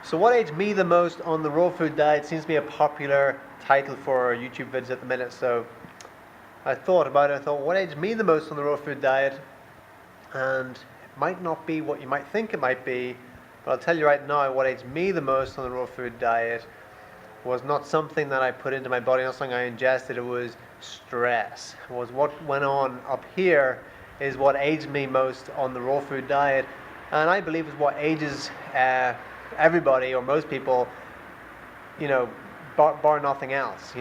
So what aged me the most on the raw food diet seems to be a popular title for YouTube videos at the minute. So I thought about it. I thought, what aged me the most on the raw food diet? And it might not be what you might think it might be, but I'll tell you right now, what aged me the most on the raw food diet was not something that I put into my body, not something I ingested. It was stress. It was what went on up here is what aged me most on the raw food diet, and I believe is what ages everybody or most people, bar nothing else.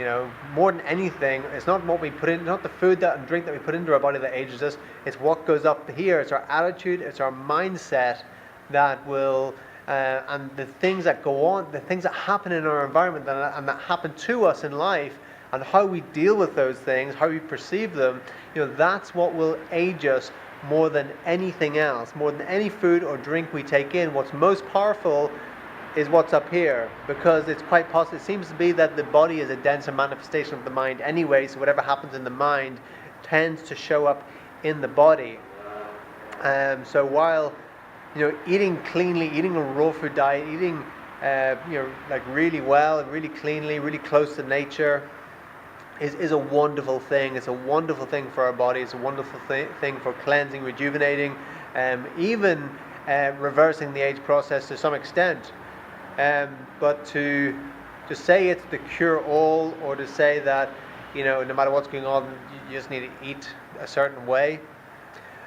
More than anything, it's not what we put in, not the food and drink that we put into our body that ages us. It's what goes up here. It's our attitude. It's our mindset that will, and the things that go on, the things that happen in our environment and that happen to us in life, and how we deal with those things, how we perceive them. That's what will age us more than anything else, more than any food or drink we take in. What's most powerful is what's up here, because it's quite possible. It seems to be that the body is a denser manifestation of the mind anyway, so whatever happens in the mind tends to show up in the body. So while eating cleanly, eating a raw food diet, eating like really well, really cleanly, really close to nature, is a wonderful thing. It's a wonderful thing for our body. It's a wonderful thing for cleansing, rejuvenating, even reversing the age process to some extent. But to say it's the cure-all, or to say that no matter what's going on, you just need to eat a certain way,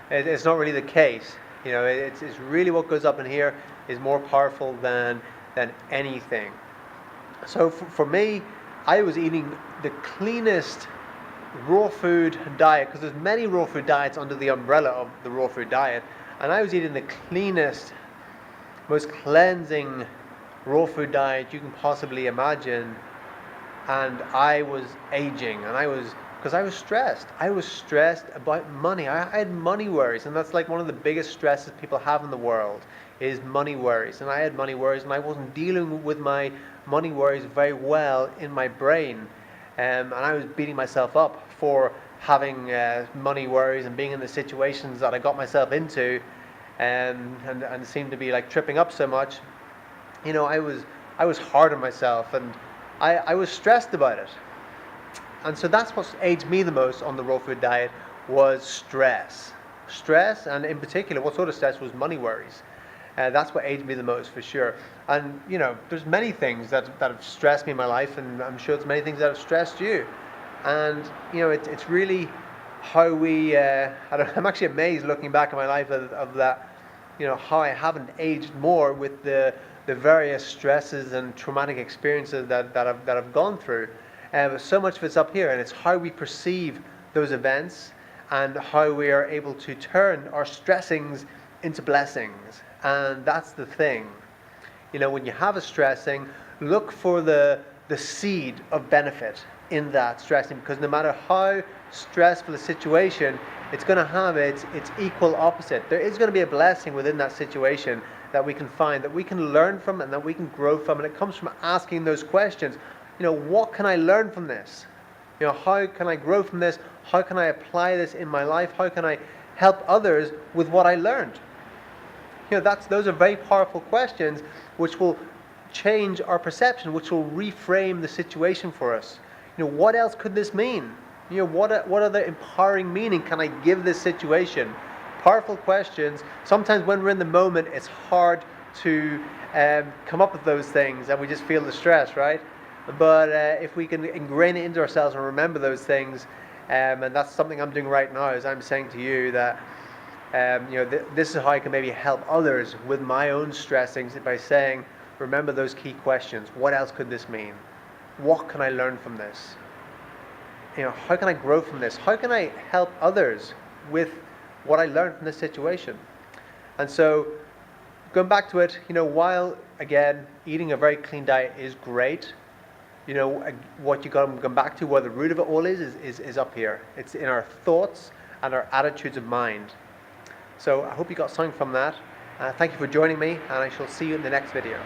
it's not really the case. It's really what goes up in here is more powerful than anything. So for me, I was eating the cleanest raw food diet, because there's many raw food diets under the umbrella of the raw food diet, and I was eating the cleanest, most cleansing raw food diet you can possibly imagine, and I was aging, and because I was stressed. I was stressed about money. I had money worries, and that's like one of the biggest stresses people have in the world, is money worries. And I had money worries, and I wasn't dealing with my money worries very well in my brain. And I was beating myself up for having money worries and being in the situations that I got myself into, and seemed to be like tripping up so much. I was hard on myself, and I was stressed about it. And so that's what aged me the most on the raw food diet, was stress. Stress, and in particular, what sort of stress was money worries. That's what aged me the most, for sure. And there's many things that have stressed me in my life, and I'm sure there's many things that have stressed you. And it's really how we. I'm actually amazed looking back at my life of that. How I haven't aged more with the various stresses and traumatic experiences that I've gone through. But so much of it's up here, and it's how we perceive those events and how we are able to turn our stressings into blessings. And that's the thing. When you have a stressing, look for the seed of benefit in that stressing, because no matter how stressful a situation, it's going to have its equal opposite. There is going to be a blessing within that situation that we can find, that we can learn from, and that we can grow from. And it comes from asking those questions. What can I learn from this? How can I grow from this? How can I apply this in my life? How can I help others with what I learned? Those are very powerful questions, which will change our perception, which will reframe the situation for us. What else could this mean? What other empowering meaning can I give this situation? Powerful questions. Sometimes when we're in the moment, it's hard to come up with those things, and we just feel the stress, right? But if we can ingrain it into ourselves and remember those things, and that's something I'm doing right now, is I'm saying to you that this is how I can maybe help others with my own stressings, by saying, remember those key questions. What else could this mean? What can I learn from this? How can I grow from this? How can I help others with what I learned from this situation? And so, going back to it, while again eating a very clean diet is great, what you got to come back to, where the root of it all is up here. It's in our thoughts and our attitudes of mind. So I hope you got something from that. Thank you for joining me, and I shall see you in the next video.